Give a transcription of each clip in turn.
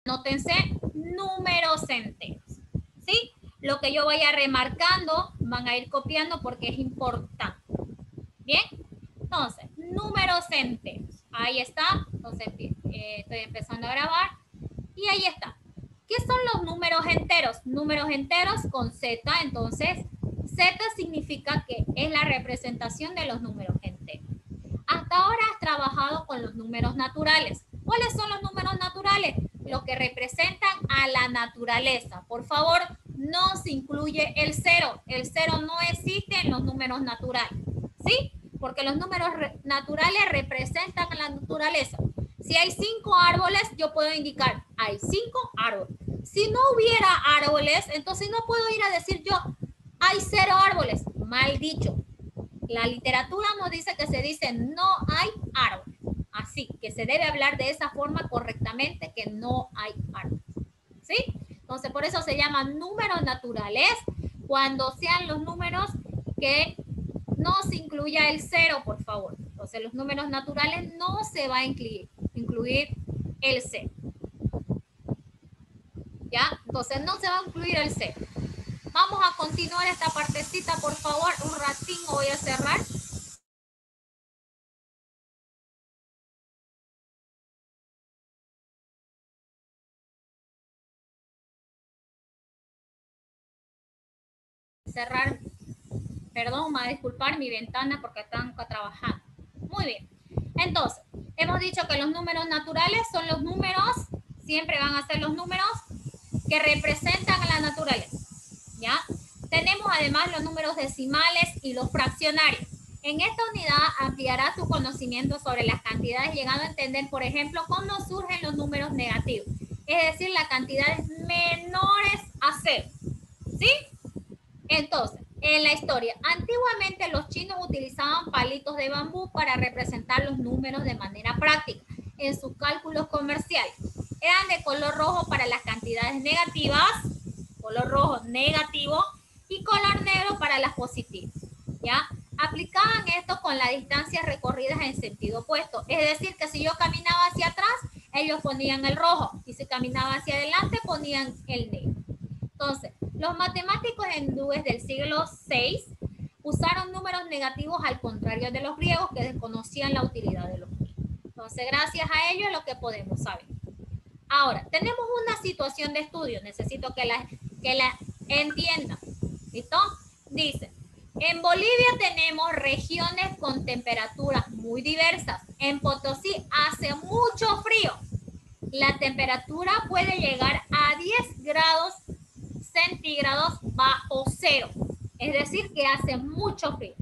Anótense números enteros, ¿sí? Lo que yo vaya remarcando, van a ir copiando porque es importante. ¿Bien? Entonces, números enteros. Ahí está. Entonces, estoy empezando a grabar. Y ahí está. ¿Qué son los números enteros? Números enteros con Z. Entonces, Z significa que es la representación de los números enteros. Hasta ahora has trabajado con los números naturales. ¿Cuáles son los números naturales? Los que representan a la naturaleza. Por favor, no se incluye el cero. El cero no existe en los números naturales. ¿Sí? Porque los números naturales representan a la naturaleza. Si hay 5 árboles, yo puedo indicar, hay 5 árboles. Si no hubiera árboles, entonces no puedo ir a decir yo, hay 0 árboles. Mal dicho. La literatura nos dice que se dice no hay árboles. Así que se debe hablar de esa forma correctamente, que no hay árboles. ¿Sí? Entonces, por eso se llaman números naturales cuando sean los números que no se incluya el cero, por favor. Entonces, los números naturales no se va a incluir el cero. ¿Ya? Entonces, no se va a incluir el cero. Vamos a continuar esta partecita, por favor. Un ratito voy a cerrar. Cerrar, perdón, me va a disculpar mi ventana porque están trabajando. Muy bien. Entonces, hemos dicho que los números naturales son los números, siempre van a ser los números que representan a la naturaleza. ¿Ya? Tenemos además los números decimales y los fraccionarios. En esta unidad ampliará tu conocimiento sobre las cantidades, llegando a entender, por ejemplo, cómo surgen los números negativos, es decir, las cantidades menores a cero. ¿Sí? Entonces, en la historia, antiguamente los chinos utilizaban palitos de bambú para representar los números de manera práctica en sus cálculos comerciales. Eran de color rojo para las cantidades negativas, color rojo negativo, y color negro para las positivas. ¿Ya? Aplicaban esto con las distancias recorridas en sentido opuesto. Es decir, que si yo caminaba hacia atrás, ellos ponían el rojo, y si caminaba hacia adelante, ponían el negro. Entonces, los matemáticos hindúes del siglo VI usaron números negativos al contrario de los griegos, que desconocían la utilidad de los números. Entonces, gracias a ello es lo que podemos saber. Ahora, tenemos una situación de estudio. Necesito que la entiendan. ¿Listo? Dice, en Bolivia tenemos regiones con temperaturas muy diversas. En Potosí hace mucho frío. La temperatura puede llegar a 10 grados centígrados bajo cero. Es decir, que hace mucho frío.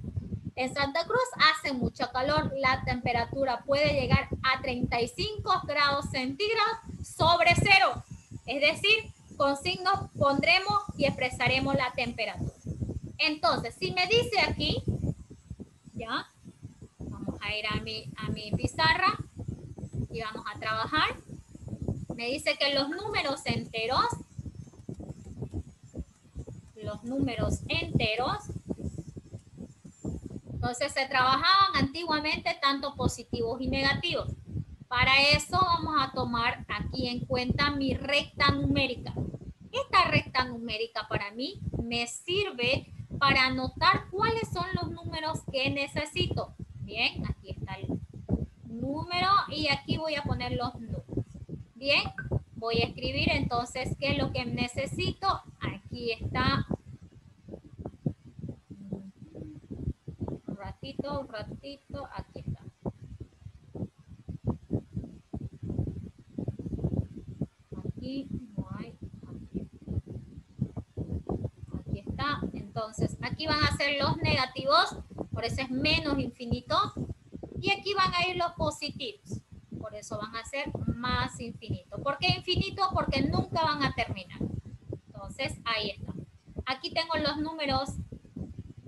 En Santa Cruz hace mucho calor. La temperatura puede llegar a 35 grados centígrados sobre cero. Es decir, con signos pondremos y expresaremos la temperatura. Entonces, si me dice aquí, ya, vamos a ir a mi pizarra y vamos a trabajar. Me dice que los números enteros, entonces se trabajaban antiguamente tanto positivos y negativos. Para eso vamos a tomar aquí en cuenta mi recta numérica. Esta recta numérica para mí me sirve para anotar cuáles son los números que necesito. Bien, aquí está el número y aquí voy a poner los números. Bien, voy a escribir entonces qué es lo que necesito. Aquí está. Un ratito, aquí está. Aquí no hay. Aquí está. Entonces, aquí van a ser los negativos, por eso es menos infinito. Y aquí van a ir los positivos, por eso van a ser más infinito. ¿Por qué infinito? Porque nunca van a terminar. Entonces, ahí está. Aquí tengo los números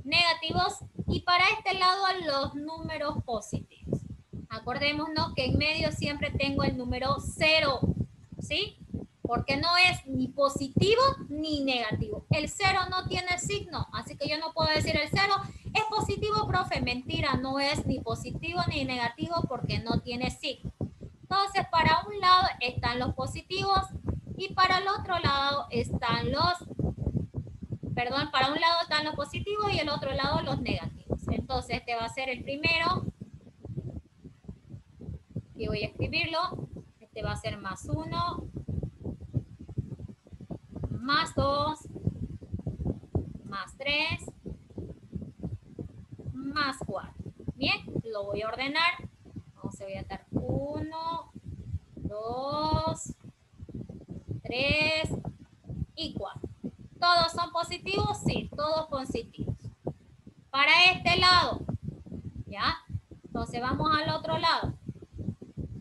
negativos y para este lado los números positivos. Acordémonos que en medio siempre tengo el número 0, ¿sí? Porque no es ni positivo ni negativo. El 0 no tiene signo, así que yo no puedo decir el 0 es positivo, profe. Mentira, no es ni positivo ni negativo porque no tiene signo. Entonces, para un lado están los positivos Y para el otro lado están para un lado están los positivos y el otro lado los negativos. Entonces este va a ser el primero. Y voy a escribirlo. Este va a ser más 1, más 2, más 3, más 4. Bien, lo voy a ordenar. Entonces voy a dar 1, 2, 3 y 4. ¿Todos son positivos? Sí, todos positivos. Para este lado, ¿ya? Entonces vamos al otro lado.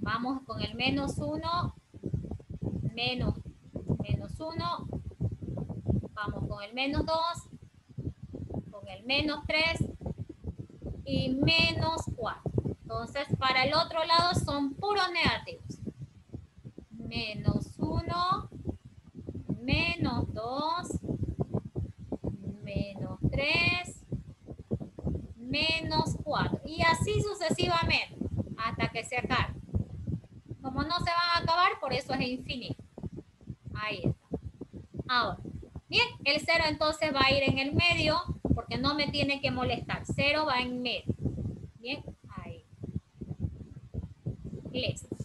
Vamos con el menos 1, menos 1. Vamos con el menos 2, con el menos 3 y menos 4. Entonces, para el otro lado son puros negativos. Menos 1, menos 2, menos 3, menos 4. Y así sucesivamente, hasta que se acabe. Como no se van a acabar, por eso es infinito. Ahí está. Ahora, bien, el 0 entonces va a ir en el medio, porque no me tiene que molestar. 0 va en medio. Bien, ahí. Listo.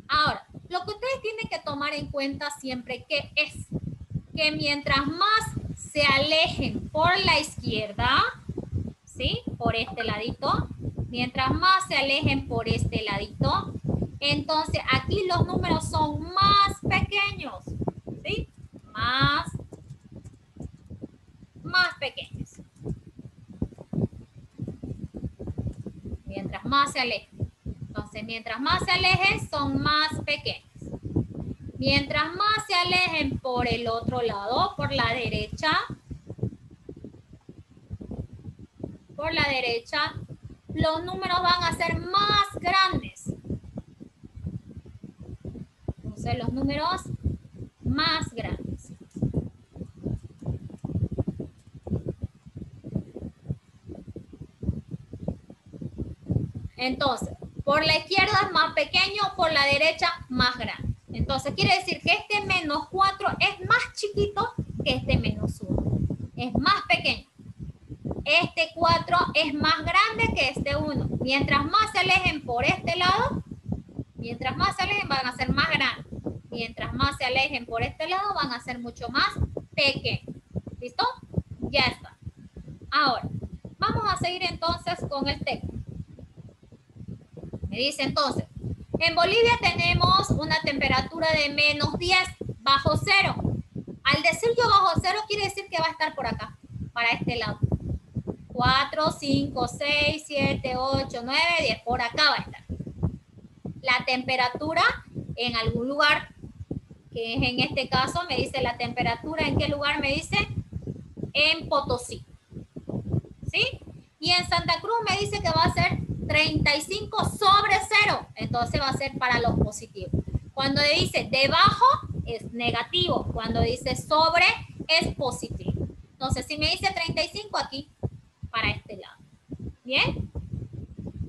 Ahora, lo que ustedes tienen que tomar en cuenta siempre que es que mientras más se alejen por la izquierda, ¿sí? Por este ladito, mientras más se alejen por este ladito, entonces aquí los números son más pequeños, ¿sí? Más pequeños. Mientras más se alejen. Entonces, mientras más se alejen, son más pequeños. Mientras más se alejen por el otro lado, por la derecha, los números van a ser más grandes. Entonces, los números más grandes. Entonces, por la izquierda es más pequeño, por la derecha más grande. Entonces, quiere decir que este menos 4 es más chiquito que este menos 1. Es más pequeño. Este 4 es más grande que este 1. Mientras más se alejen por este lado, mientras más se alejen van a ser más grandes. Mientras más se alejen por este lado van a ser mucho más pequeños. ¿Listo? Ya está. Ahora, vamos a seguir entonces con el texto. Me dice entonces, en Bolivia tenemos una temperatura de menos 10 bajo cero. Al decir yo bajo cero quiere decir que va a estar por acá, para este lado. 4, 5, 6, 7, 8, 9, 10. Por acá va a estar. La temperatura en algún lugar, que es en este caso, me dice la temperatura, ¿en qué lugar me dice? En Potosí. ¿Sí? Y en Santa Cruz me dice que va a ser 35 sobre 0. Entonces va a ser para los positivos. Cuando dice debajo es negativo. Cuando dice sobre es positivo. Entonces si me dice 35 aquí, para este lado. ¿Bien?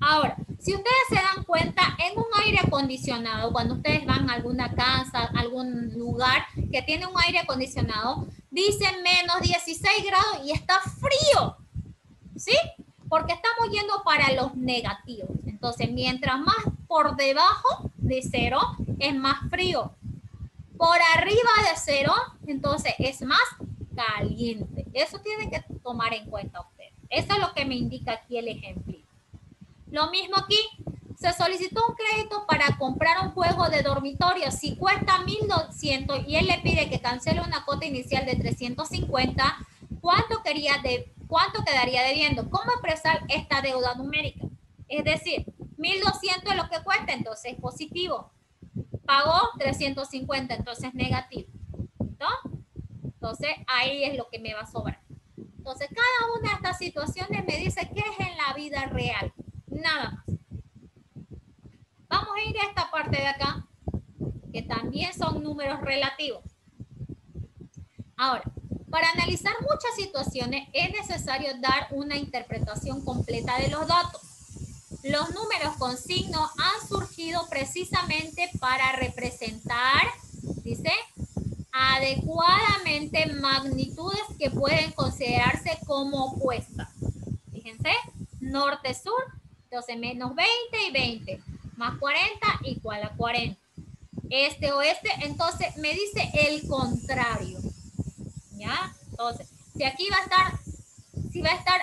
Ahora, si ustedes se dan cuenta, en un aire acondicionado, cuando ustedes van a alguna casa, algún lugar que tiene un aire acondicionado, dice menos 16 grados y está frío. ¿Sí? Porque estamos yendo para los negativos. Entonces, mientras más por debajo de 0, es más frío. Por arriba de 0, entonces es más caliente. Eso tienen que tomar en cuenta ustedes. Eso es lo que me indica aquí el ejemplo. Lo mismo aquí, se solicitó un crédito para comprar un juego de dormitorio. Si cuesta 1.200 y él le pide que cancele una cuota inicial de 350, ¿cuánto quedaría debiendo? ¿Cómo expresar esta deuda numérica? Es decir, 1.200 es lo que cuesta, entonces es positivo. Pagó 350, entonces negativo. ¿No? Entonces ahí es lo que me va a sobrar. Entonces cada una de estas situaciones me dice qué es en la vida real. Nada más. Vamos a ir a esta parte de acá, que también son números relativos. Ahora, para analizar muchas situaciones es necesario dar una interpretación completa de los datos. Los números con signo han surgido precisamente para representar, dice, adecuadamente magnitudes que pueden considerarse como opuestas. Fíjense, norte-sur, entonces menos 20 y 20, más 40 igual a 40. Este-oeste, entonces me dice el contrario. ¿Ya? Entonces, si aquí va a estar,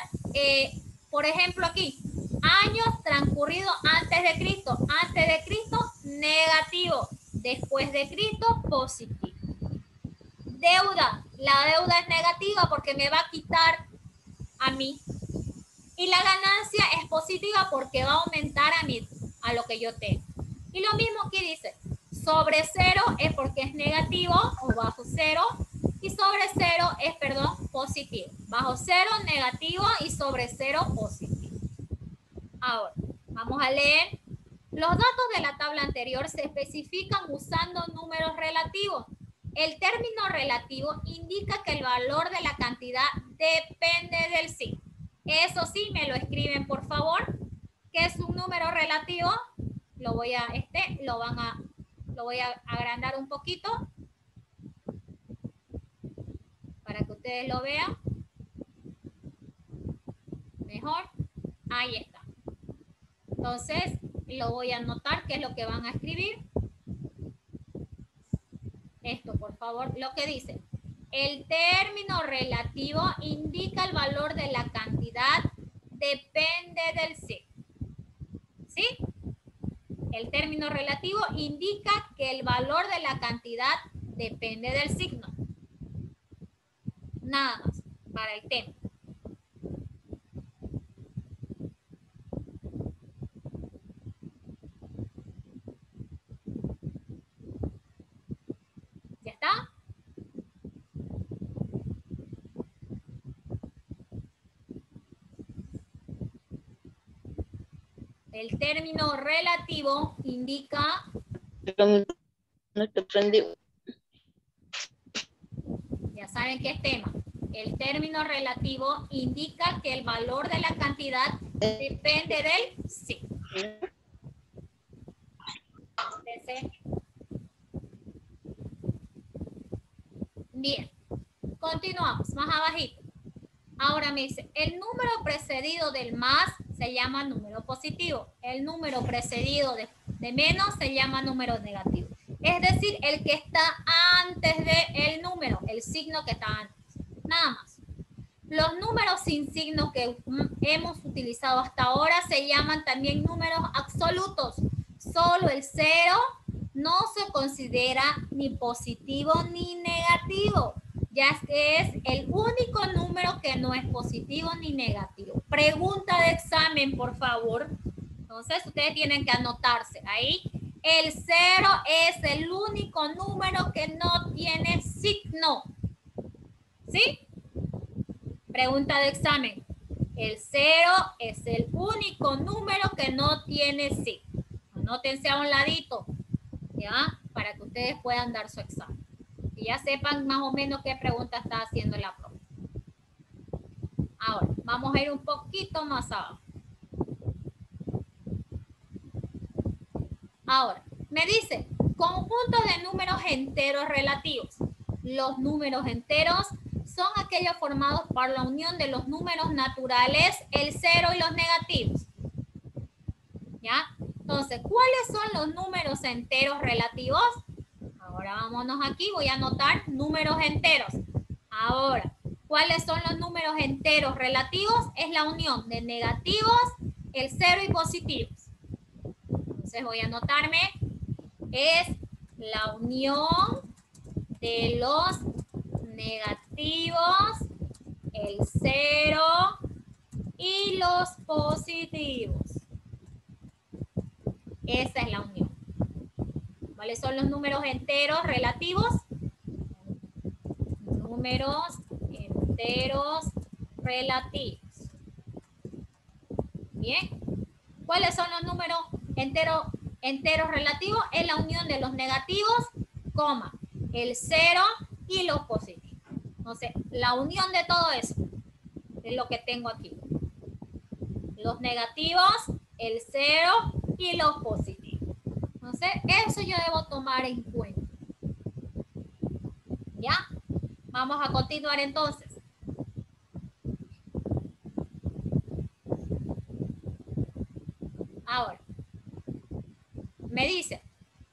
por ejemplo aquí, años transcurridos antes de Cristo, negativo, después de Cristo, positivo. Deuda, la deuda es negativa porque me va a quitar a mí. Y la ganancia es positiva porque va a aumentar a lo que yo tengo. Y lo mismo aquí dice, sobre cero es porque es negativo o bajo cero, y sobre cero es, positivo. Bajo cero, negativo, y sobre cero, positivo. Ahora, vamos a leer. Los datos de la tabla anterior se especifican usando números relativos. El término relativo indica que el valor de la cantidad depende del signo. Eso sí, me lo escriben, por favor. ¿Qué es un número relativo? Lo voy a agrandar un poquito para que ustedes lo vean mejor. Ahí está. Entonces, lo voy a anotar, qué es lo que van a escribir. Esto, por favor, lo que dice. El término relativo indica el valor de la cantidad depende del signo. ¿Sí? El término relativo indica que el valor de la cantidad depende del signo. Nada más para el tema. ¿Ya está? El término relativo indica... Ya saben qué es tema. El término relativo indica que el valor de la cantidad depende del signo. Bien, continuamos más abajito. Ahora me dice, el número precedido del más se llama número positivo. El número precedido de menos se llama número negativo. Es decir, el que está antes del número, el signo que está antes. Nada más. Los números sin signo que hemos utilizado hasta ahora se llaman también números absolutos. Solo el 0 no se considera ni positivo ni negativo, ya que es el único número que no es positivo ni negativo. Pregunta de examen, por favor. Entonces, ustedes tienen que anotarse ahí. El 0 es el único número que no tiene signo. ¿Sí? Pregunta de examen. El 0 es el único número que no tiene signo. Anótense a un ladito, ¿ya? Para que ustedes puedan dar su examen. Y ya sepan más o menos qué pregunta está haciendo la profe. Ahora, vamos a ir un poquito más abajo. Ahora, me dice, conjunto de números enteros relativos. Los números enteros son aquellos formados por la unión de los números naturales, el 0 y los negativos. ¿Ya? Entonces, ¿cuáles son los números enteros relativos? Ahora vámonos aquí, voy a anotar números enteros. Ahora, ¿cuáles son los números enteros relativos? Es la unión de negativos, el 0 y positivos. Entonces voy a anotarme, es la unión de los negativos, el 0 y los positivos. Esa es la unión. ¿Cuáles son los números enteros relativos? Números enteros relativos. Bien. ¿Cuáles son los números enteros relativos? Es la unión de los negativos, coma, el 0 y los positivos. Entonces, la unión de todo eso es lo que tengo aquí. Los negativos, el 0 y los positivos. Entonces, eso yo debo tomar en cuenta. ¿Ya? Vamos a continuar entonces. Ahora, me dice,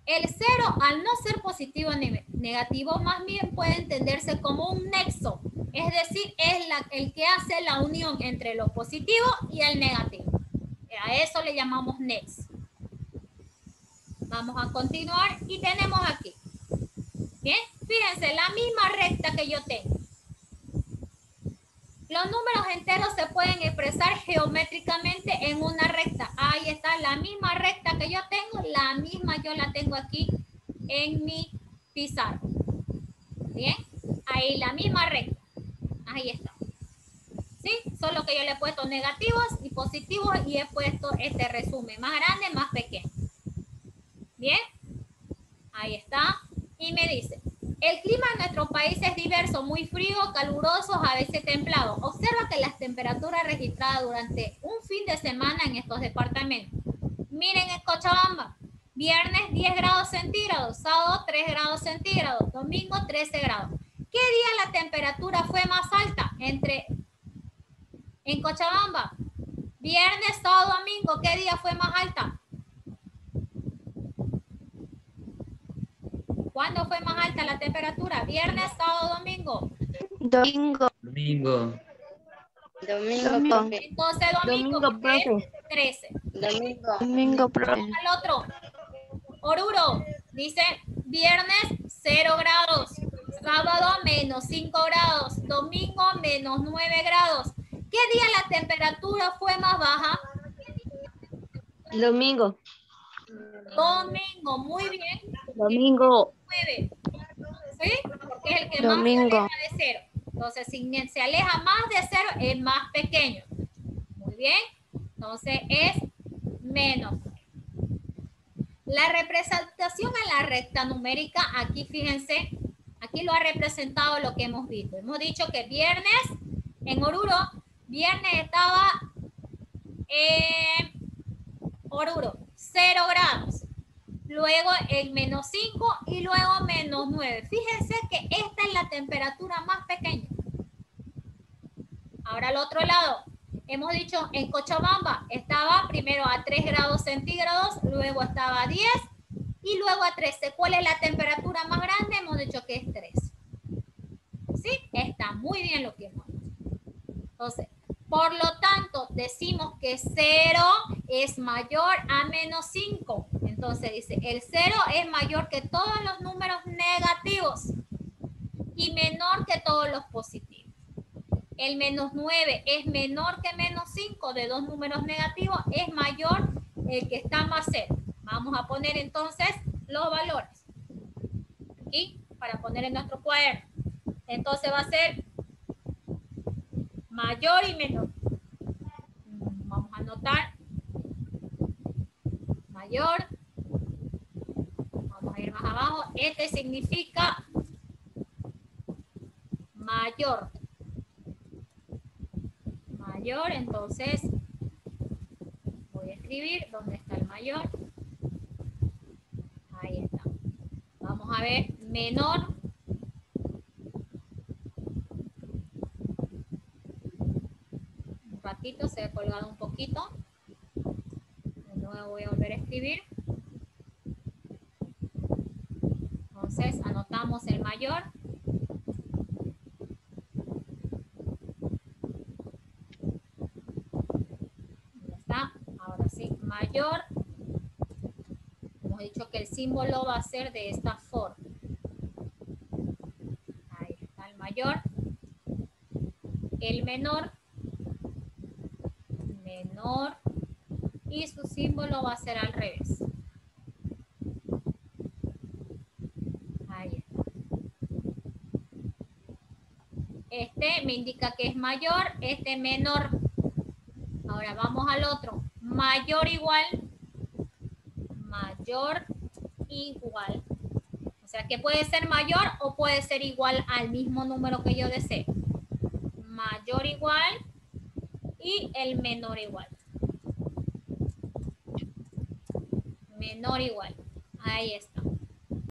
el 0 al no ser positivo ni negativo, más bien puede entenderse como un nexo. Es decir, es el que hace la unión entre lo positivo y el negativo. A eso le llamamos nexo. Vamos a continuar y tenemos aquí. Bien, fíjense, la misma recta que yo tengo. Los números enteros se pueden expresar geométricamente en una recta. Ahí está la misma recta que yo tengo, la misma yo la tengo aquí en mi pizarra. Bien, ahí la misma recta. Ahí está. ¿Sí? Solo que yo le he puesto negativos y positivos y he puesto este resumen, más grande, más pequeño. Bien, ahí está. Y me dice, el clima en nuestro país es diverso, muy frío, caluroso, a veces templado. Observa que las temperaturas registradas durante un fin de semana en estos departamentos. Miren en Cochabamba, viernes 10 grados centígrados, sábado 3 grados centígrados, domingo 13 grados. ¿Qué día la temperatura fue más alta en Cochabamba? Viernes, sábado, domingo, ¿qué día fue más alta? ¿Cuándo fue más alta la temperatura? Viernes, sábado, domingo. Domingo. Domingo. Domingo. Entonces domingo, Domingo, ¿qué es? profe. 13. Domingo, profe. Al otro. Oruro dice viernes 0 grados, sábado menos 5 grados, domingo menos 9 grados. ¿Qué día la temperatura fue más baja? Domingo. Domingo, muy bien. Domingo. 9. ¿Sí? Porque es el que más se Domingo. aleja de 0. Entonces, si se aleja más de 0, es más pequeño. Muy bien. Entonces, es menos. La representación en la recta numérica, aquí fíjense, aquí lo ha representado lo que hemos visto. Hemos dicho que viernes, en Oruro, viernes estaba Oruro, 0 grados. Luego el menos 5 y luego menos 9. Fíjense que esta es la temperatura más pequeña. Ahora al otro lado, hemos dicho en Cochabamba estaba primero a 3 grados centígrados, luego estaba a 10 y luego a 13. ¿Cuál es la temperatura más grande? Hemos dicho que es 3. ¿Sí? Está muy bien lo que hemos dicho. Entonces, por lo tanto, decimos que 0 es mayor a menos 5. Entonces dice, el 0 es mayor que todos los números negativos y menor que todos los positivos. El menos 9 es menor que menos 5 de dos números negativos, es mayor el que está más cerca. Vamos a poner entonces los valores aquí para poner en nuestro cuaderno. Entonces va a ser mayor y menor. Vamos a anotar mayor. Vamos a ir más abajo. Este significa mayor. Mayor, entonces voy a escribir dónde está el mayor. Ahí está. Vamos a ver menor. Un ratito, se ha colgado un poquito. De nuevo voy a volver a escribir. Entonces anotamos el mayor. Ya está. Ahora sí, mayor. Hemos dicho que el símbolo va a ser de esta forma. Ahí está el mayor. El menor. Menor. Y su símbolo va a ser al revés. Ahí está. Este me indica que es mayor, este menor. Ahora vamos al otro. Mayor igual. Mayor igual. O sea que puede ser mayor o puede ser igual al mismo número que yo desee. Mayor igual y el menor igual. Menor igual. Ahí está.